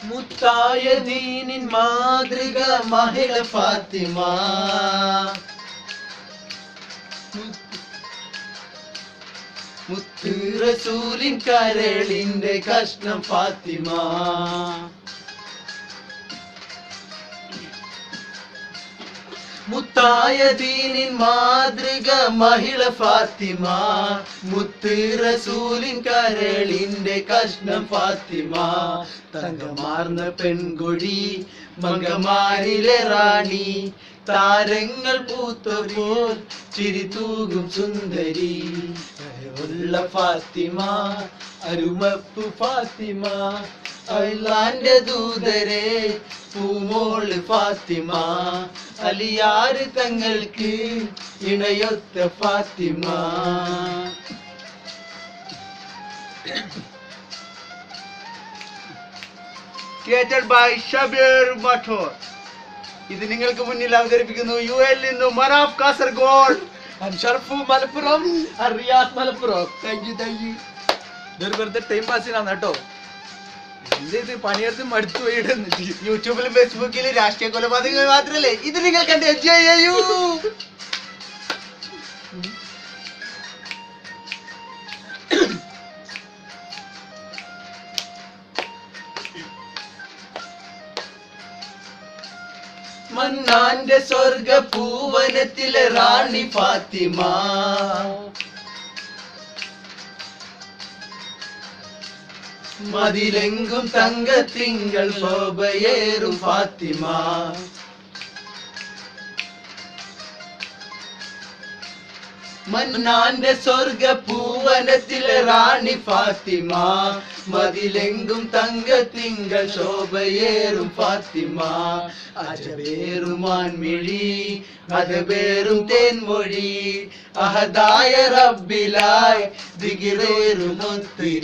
മുത്തായ ദീനിൻ മാതൃക മഹിള ഫാത്തിമ. മുത്ത് റസൂലിൻ കരളിന്റെ കഷ്ണം ഫാത്തിമ. മുത്തായ ദീനിൻ മാതൃക മഹിള ഫാത്തിമ. മുത്ത് റസൂലിൻ കരളിന്റെ കഷ്ണം ഫാത്തിമ. തങ്കമാർന്ന പെൺകൊടി മംഗമാരിലെ റാണി, താരങ്ങൾ പൂത്തപ്പോൾ ചിരി തൂകും സുന്ദരി. ഉള്ള ഫാത്തിമ അരുമപ്പു ഫാത്തിമ, അല്ലാന്റെ ദൂതരെ പൂമോള് ഫാത്തിമ. അലിയാര് തങ്ങൾക്ക് ഇണയൊത്ത Fathima. Created by Shabir Mathur. ഇത് നിങ്ങൾക്ക് മുന്നിൽ അവതരിപ്പിക്കുന്നു UL നിന്നും Manaf Kasaragod, Sharfu Malappuram, Riyadh Malappuram. Thank you. ഇതൊരു വെറുതെ ടൈം പാസിനാണ് കേട്ടോ. ഇത് പണിയെടുത്ത് മടുത്തു പോയിടുന്നു. യൂട്യൂബിലും ഫേസ്ബുക്കിലും രാഷ്ട്രീയ കൊലപാതകങ്ങൾ മാത്രല്ലേ ഇത് നിങ്ങൾ കണ്ട് എൻജോയ് ചെയ്യൂ. മന്നാന്റെ സ്വർഗ പൂവനത്തിലെ റാണി ഫാത്തിമ. മതിലെങ്കും തങ്കത്തിങ്കൾ ശോഭയേറും ഫാത്തിമ. മന്നാന്റെ സ്വർഗ പൂവനത്തിലെ റാണി ഫാത്തിമ. മതിലെങ്കും തങ്കത്തിങ്കൾ ശോഭയേറും ഫാത്തിമ. അജബേറുമാൻമിഴി അതബേറും തേൻമൊഴി, അഹദായ റബ്ബിലായി ദിഗിറേറുമൊത്തിരി.